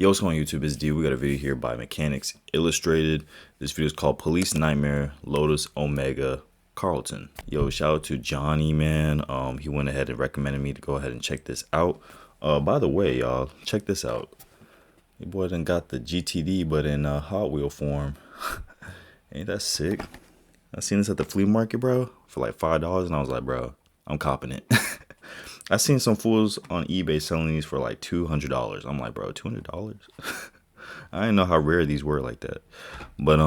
Yo, what's going on YouTube? It's D. We got a video here by Mechanix Illustrated. This video is called Police Nightmare Lotus Omega Carlton. Yo, shout out to Johnny, man. He went ahead and recommended me to go ahead and check this out. By the way, y'all, check this out. Your boy done got the GTD, but in Hot Wheel form. Ain't that sick? I seen this at the flea market, bro, for like $5, and I was like, bro, I'm copping it. I seen some fools on eBay selling these for like $200. I'm like, bro, $200? I didn't know how rare these were like that. But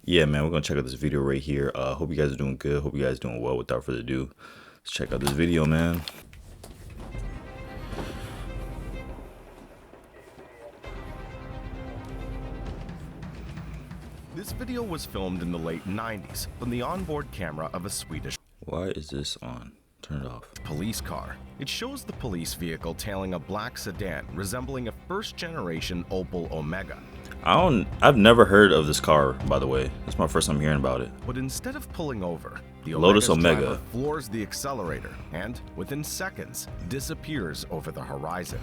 yeah, man, we're gonna check out this video right here. Hope you guys are doing good. Hope you guys are doing well. Without further ado, let's check out this video, man. This video was filmed in the late 90s from the onboard camera of a Swedish Why is this on? Turn it off. police car. It shows the police vehicle tailing a black sedan resembling a first-generation Opel Omega. I've never heard of this car, by the way. It's my first time hearing about it. But instead of pulling over, the Lotus Omega's Omega driver floors the accelerator and, within seconds, disappears over the horizon.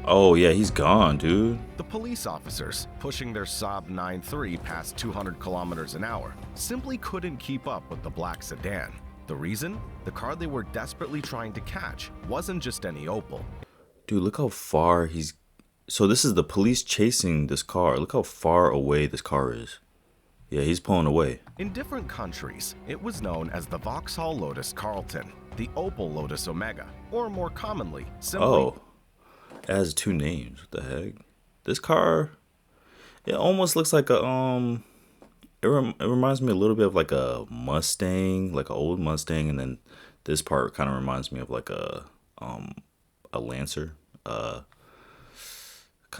Oh yeah, he's gone, dude. The police officers, pushing their Saab 9-3 past 200 kilometers an hour, simply couldn't keep up with the black sedan. The reason? The car they were desperately trying to catch wasn't just any Opel. Dude, look how far he's... So this is the police chasing this car. Look how far away this car is. Yeah, he's pulling away. In different countries, it was known as the Vauxhall Lotus Carlton, the Opel Lotus Omega, or more commonly, simply... Oh, it has two names. What the heck? This car, it almost looks like a it reminds me a little bit of like a Mustang, like an old Mustang, and then this part kind of reminds me of like a Lancer, kind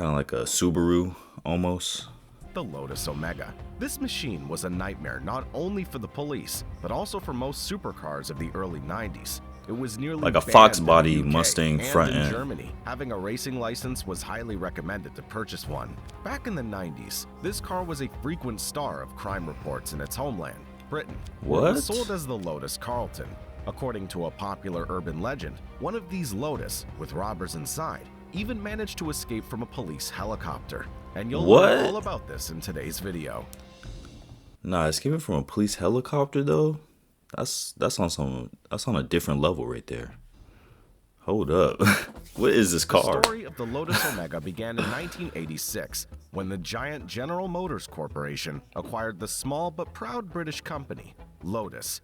of like a Subaru almost. the Lotus Omega. This machine was a nightmare not only for the police, but also for most supercars of the early 90s. It was nearly like a banned Fox in the body UK Mustang and front in end. Germany, having a racing license was highly recommended to purchase one. Back in the 90s, this car was a frequent star of crime reports in its homeland, Britain. What? It was sold as the Lotus Carlton. According to a popular urban legend, one of these Lotus, with robbers inside, even managed to escape from a police helicopter. And you'll learn all about this in today's video. Nah, escaping from a police helicopter though. That's on a different level right there. Hold up. What is this car? The story of the Lotus Omega began in 1986 when the giant General Motors Corporation acquired the small but proud British company, Lotus.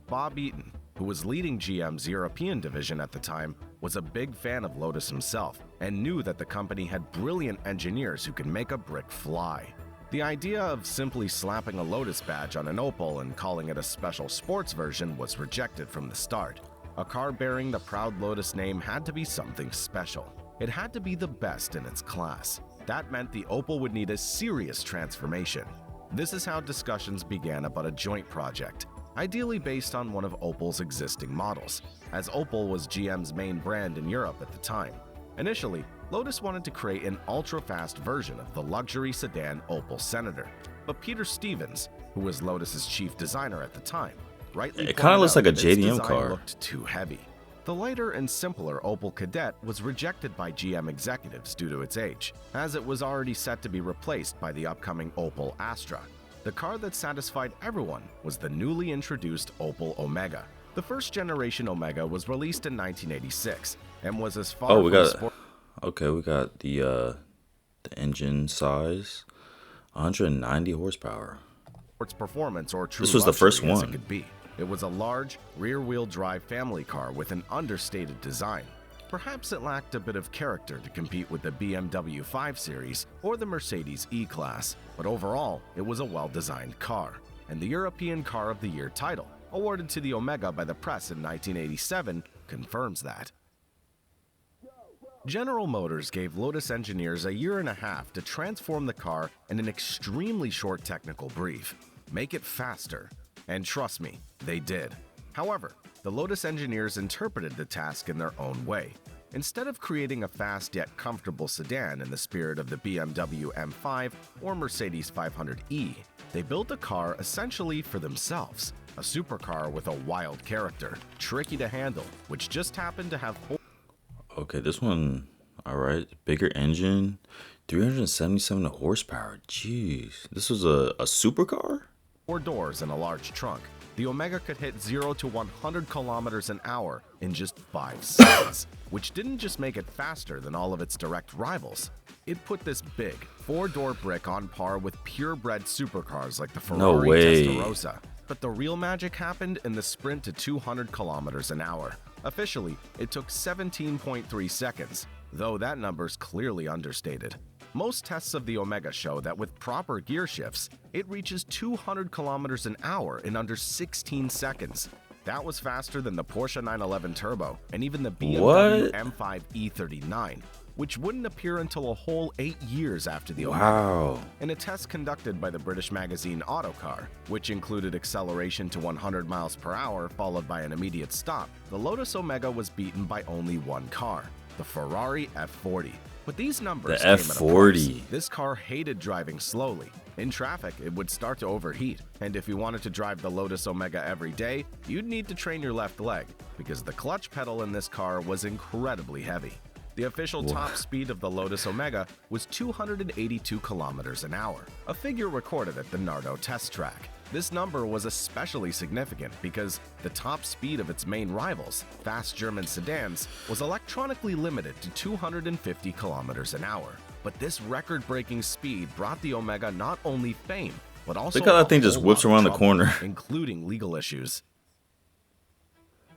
Bob Eaton, who was leading GM's European division at the time, was a big fan of Lotus himself and knew that the company had brilliant engineers who could make a brick fly. The idea of simply slapping a Lotus badge on an Opel and calling it a special sports version was rejected from the start. A car bearing the proud Lotus name had to be something special. It had to be the best in its class. That meant the Opel would need a serious transformation. This is how discussions began about a joint project, ideally based on one of Opel's existing models, as Opel was GM's main brand in Europe at the time. Initially, Lotus wanted to create an ultra-fast version of the luxury sedan Opel Senator, but Peter Stevens, who was Lotus's chief designer at the time, rightly It kind of looks like a JDM car. car. Looked too heavy. The lighter and simpler Opel Kadett was rejected by GM executives due to its age, as it was already set to be replaced by the upcoming Opel Astra. The car that satisfied everyone was the newly introduced Opel Omega. The first-generation Omega was released in 1986 and was as far We got the engine size, 190 horsepower. sports performance or true This was the first luxury as one. it could be. It was a large, rear-wheel drive family car with an understated design. Perhaps it lacked a bit of character to compete with the BMW 5 Series or the Mercedes E-Class, but overall, it was a well-designed car. And the European Car of the Year title, awarded to the Omega by the press in 1987, confirms that. General Motors gave Lotus engineers a year and a half to transform the car in an extremely short technical brief. Make it faster. And trust me, they did. However, the Lotus engineers interpreted the task in their own way. Instead of creating a fast yet comfortable sedan in the spirit of the BMW M5 or Mercedes 500e, they built a car essentially for themselves. A supercar with a wild character, tricky to handle, which just happened to have Okay, this one, all right, bigger engine, 377 horsepower. Jeez. This was a supercar? 4 doors and a large trunk, the Omega could hit 0 to 100 kilometers an hour in just 5 seconds, which didn't just make it faster than all of its direct rivals. It put this big 4-door brick on par with purebred supercars like the No Ferrari way. Testarossa. But the real magic happened in the sprint to 200 kilometers an hour. Officially, it took 17.3 seconds, though that number's clearly understated. Most tests of the Omega show that with proper gear shifts, it reaches 200 kilometers an hour in under 16 seconds. That was faster than the Porsche 911 Turbo and even the BMW M5 E39, which wouldn't appear until a whole 8 years after the Omega. Wow. In a test conducted by the British magazine Autocar, which included acceleration to 100 miles per hour followed by an immediate stop, the Lotus Omega was beaten by only one car, the Ferrari F40. But these numbers The came at a F40. price. This car hated driving slowly. In traffic, it would start to overheat, and if you wanted to drive the Lotus Omega every day, you'd need to train your left leg, because the clutch pedal in this car was incredibly heavy. The official top speed of the Lotus Omega was 282 kilometers an hour, a figure recorded at the Nardo test track. This number was especially significant because the top speed of its main rivals, fast German sedans, was electronically limited to 250 kilometers an hour. But this record-breaking speed brought the Omega not only fame, but also Look how that thing a just whole whips lot of around the trouble, corner. including legal issues.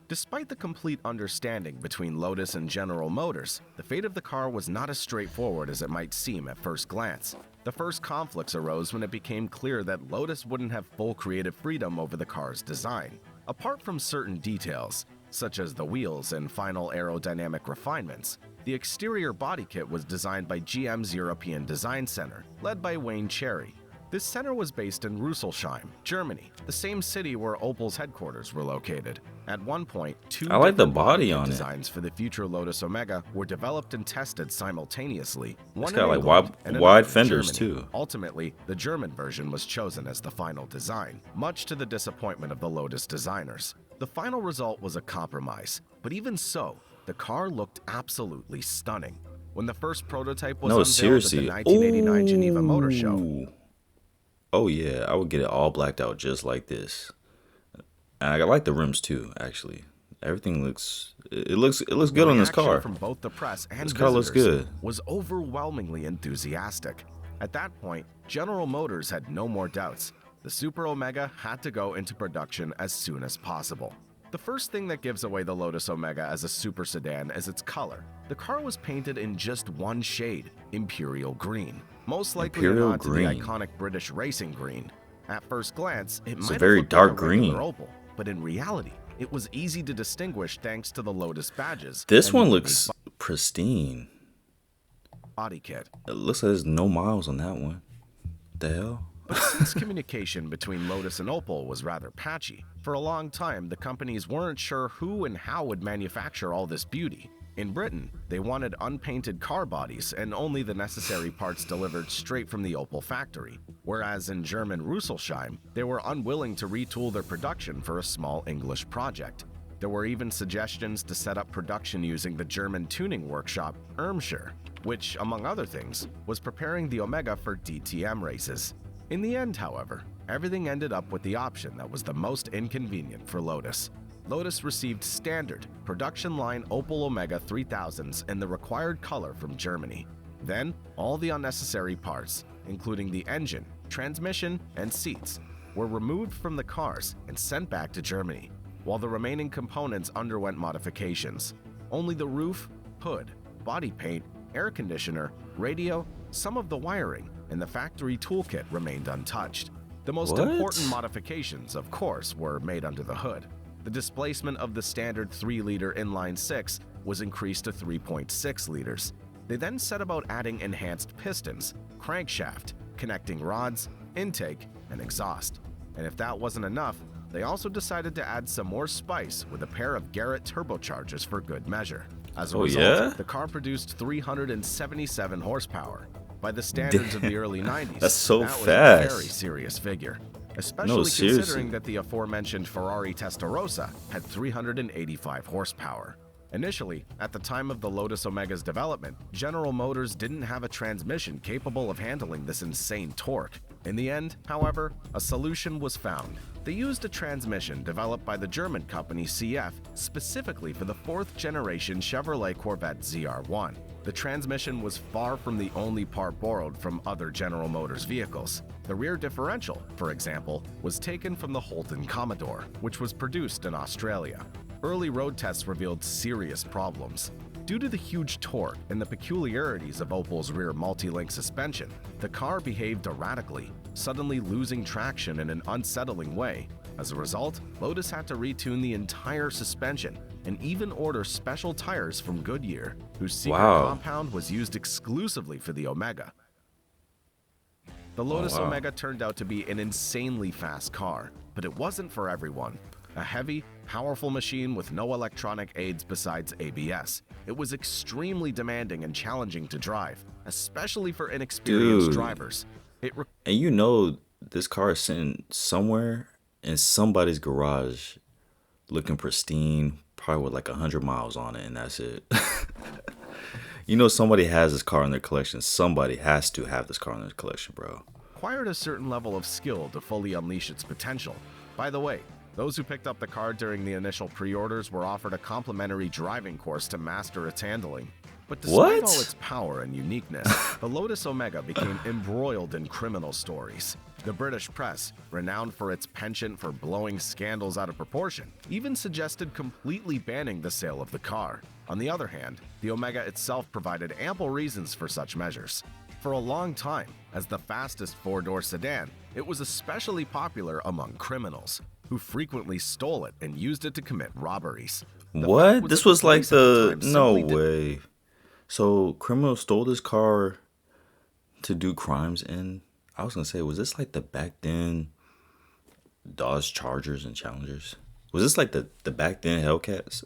Despite the complete understanding between Lotus and General Motors, the fate of the car was not as straightforward as it might seem at first glance. The first conflicts arose when it became clear that Lotus wouldn't have full creative freedom over the car's design. Apart from certain details, such as the wheels and final aerodynamic refinements, the exterior body kit was designed by GM's European Design Center, led by Wayne Cherry. This center was based in Rüsselsheim, Germany, the same city where Opel's headquarters were located. At one point, two I like the different body kit on it. designs for the future Lotus Omega were developed and tested simultaneously. One got, in like, England wide- and wide another in fenders, Germany. too. Ultimately, the German version was chosen as the final design, much to the disappointment of the Lotus designers. The final result was a compromise, but even so, the car looked absolutely stunning. When the first prototype was No, unveiled seriously. at the 1989 Geneva Motor Show, Ooh. Oh yeah, I would get it all blacked out just like this. And I like the rims too, actually. Everything looks looks good on this reaction car. from both the press and This car looks visitors good. was overwhelmingly enthusiastic. At that point, General Motors had no more doubts. The Super Omega had to go into production as soon as possible. The first thing that gives away the Lotus Omega as a super sedan is its color. The car was painted in just one shade, Imperial Green. Most likely a Imperial nod to the green. iconic British racing green. At first glance, it might have very looked dark like a regular green. Opel, but in reality, it was easy to distinguish thanks to the Lotus badges. This and one the looks pristine. body kit. It looks like there's no miles on that one. The hell? But since communication between Lotus and Opel was rather patchy, for a long time the companies weren't sure who and how would manufacture all this beauty. In Britain, they wanted unpainted car bodies and only the necessary parts delivered straight from the Opel factory, whereas in German Rüsselsheim, they were unwilling to retool their production for a small English project. There were even suggestions to set up production using the German tuning workshop Irmscher, which, among other things, was preparing the Omega for DTM races. In the end, however, everything ended up with the option that was the most inconvenient for Lotus. Lotus received standard, production line Opel Omega 3000s in the required color from Germany. Then, all the unnecessary parts, including the engine, transmission, and seats, were removed from the cars and sent back to Germany, while the remaining components underwent modifications. Only the roof, hood, body paint, air conditioner, radio, some of the wiring, and the factory toolkit remained untouched. The most What? important modifications, of course, were made under the hood. The displacement of the standard 3-liter inline-6 was increased to 3.6 liters. They then set about adding enhanced pistons, crankshaft, connecting rods, intake, and exhaust. And if that wasn't enough, they also decided to add some more spice with a pair of Garrett turbochargers for good measure. As a Oh, result, yeah? the car produced 377 horsepower. By the standards of the early 90s, That's so that was fast. a very serious figure. Especially seriously. considering that the aforementioned Ferrari Testarossa had 385 horsepower. Initially, at the time of the Lotus Omega's development, General Motors didn't have a transmission capable of handling this insane torque. In the end, however, a solution was found. They used a transmission developed by the German company CF specifically for the 4th generation Chevrolet Corvette ZR1. The transmission was far from the only part borrowed from other General Motors vehicles. The rear differential, for example, was taken from the Holton Commodore, which was produced in Australia. Early road tests revealed serious problems. Due to the huge torque and the peculiarities of Opel's rear multi-link suspension, the car behaved erratically, suddenly losing traction in an unsettling way. As a result, Lotus had to retune the entire suspension and even order special tires from Goodyear, whose secret compound was used exclusively for the Omega. The Lotus Omega turned out to be an insanely fast car, but it wasn't for everyone. A heavy, powerful machine with no electronic aids besides ABS. It was extremely demanding and challenging to drive, especially for inexperienced drivers. And you know this car is sitting somewhere in somebody's garage looking pristine, probably with like 100 miles on it, and that's it. You know somebody has this car in their collection. Somebody has to have this car in their collection, bro. Required a certain level of skill to fully unleash its potential. By the way, those who picked up the car during the initial pre-orders were offered a complimentary driving course to master its handling. But despite all its power and uniqueness, the Lotus Omega became embroiled in criminal stories. The British press, renowned for its penchant for blowing scandals out of proportion, even suggested completely banning the sale of the car. On the other hand, the Omega itself provided ample reasons for such measures. For a long time, as the fastest four-door sedan, it was especially popular among criminals, who frequently stole it and used it to commit robberies. What? This was like the... No way. So criminals stole this car to do crimes in... I was going to say, was this like the back then Dodge Chargers and Challengers? Was this like the back then Hellcats?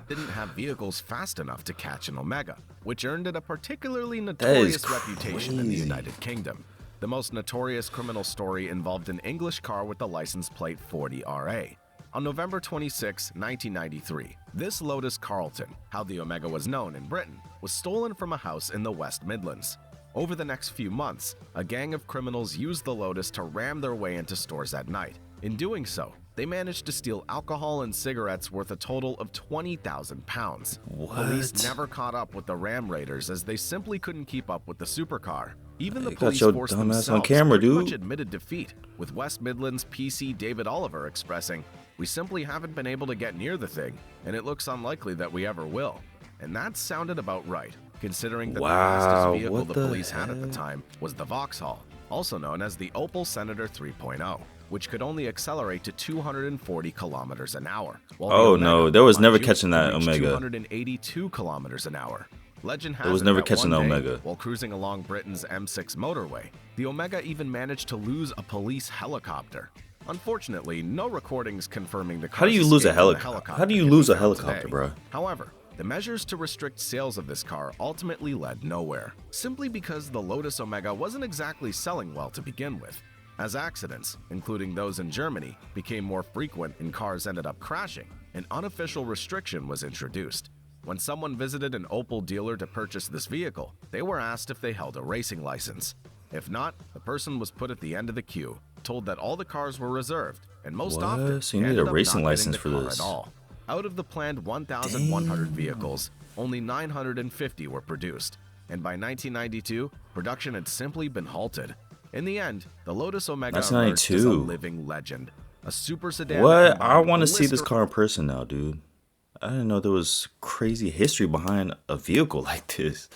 Didn't have vehicles fast enough to catch an Omega, which earned it a particularly notorious reputation in the United Kingdom. The most notorious criminal story involved an English car with the license plate 40RA. On November 26, 1993, this Lotus Carlton, how the Omega was known in Britain, was stolen from a house in the West Midlands. Over the next few months, a gang of criminals used the Lotus to ram their way into stores at night. In doing so, they managed to steal alcohol and cigarettes worth a total of £20,000. Police never caught up with the ram raiders as they simply couldn't keep up with the supercar. Even the police force themselves on camera, pretty much admitted defeat, with West Midlands PC David Oliver expressing, "We simply haven't been able to get near the thing, and it looks unlikely that we ever will." And that sounded about right, considering that the fastest vehicle the police had at the time was the Vauxhall, also known as the Opel Senator 3.0, which could only accelerate to 240 kilometers an hour. Oh no, there was never catching that Omega. 282 kilometers an hour. Legend has it was never catching the Omega. While cruising along Britain's M6 motorway, the Omega even managed to lose a police helicopter. Unfortunately, no recordings confirming the car's How do you lose a helicopter? How do you lose a helicopter, bro? However, the measures to restrict sales of this car ultimately led nowhere, simply because the Lotus Omega wasn't exactly selling well to begin with. As accidents, including those in Germany, became more frequent and cars ended up crashing, an unofficial restriction was introduced. When someone visited an Opel dealer to purchase this vehicle, they were asked if they held a racing license. If not, the person was put at the end of the queue, told that all the cars were reserved, and most often, so you need a racing license for this? At all. Out of the planned 1,100 vehicles, only 950 were produced, and by 1992, production had simply been halted. In the end, the Lotus Omega emerged as a living legend, a super sedan. What? I want to see this car in person now, dude. I didn't know there was crazy history behind a vehicle like this.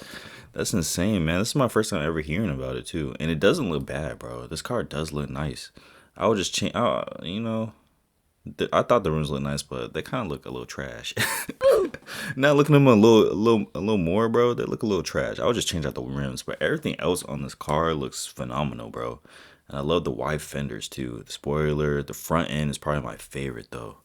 That's insane, man. This is my first time ever hearing about it, too. And it doesn't look bad, bro. This car does look nice. I would just change, you know, I thought the rims looked nice, but they kind of look a little trash. Now looking at them a little more, bro, they look a little trash. I would just change out the rims, but everything else on this car looks phenomenal, bro. And I love the wide fenders, too. The spoiler, the front end is probably my favorite, though.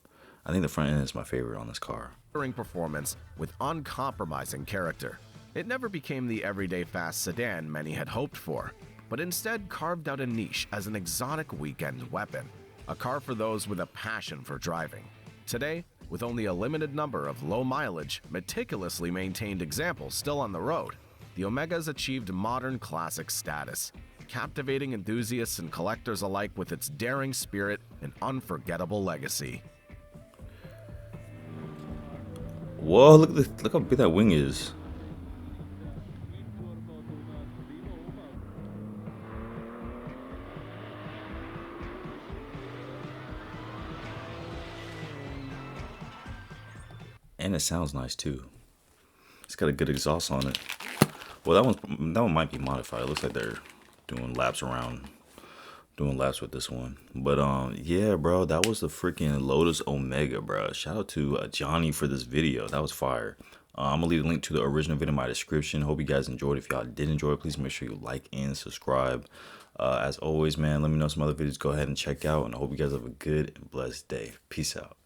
I think the front end is my favorite on this car. Performance with uncompromising character. It never became the everyday fast sedan many had hoped for, but instead carved out a niche as an exotic weekend weapon, a car for those with a passion for driving. Today, With only a limited number of low-mileage, meticulously maintained examples still on the road, the Omega has achieved modern classic status, captivating enthusiasts and collectors alike with its daring spirit and unforgettable legacy. Whoa, look how big that wing is. And it sounds nice too. It's got a good exhaust on it. Well, that one might be modified. It looks like they're doing laps with this one. But yeah, bro, that was the freaking Lotus Omega, bro. Shout out to Johnny for this video. That was fire. I'm gonna leave a link to the original video in my description. Hope you guys enjoyed. If y'all did enjoy it, please make sure you like and subscribe. As always, man, let me know some other videos go ahead and check out. And I hope you guys have a good and blessed day. Peace out.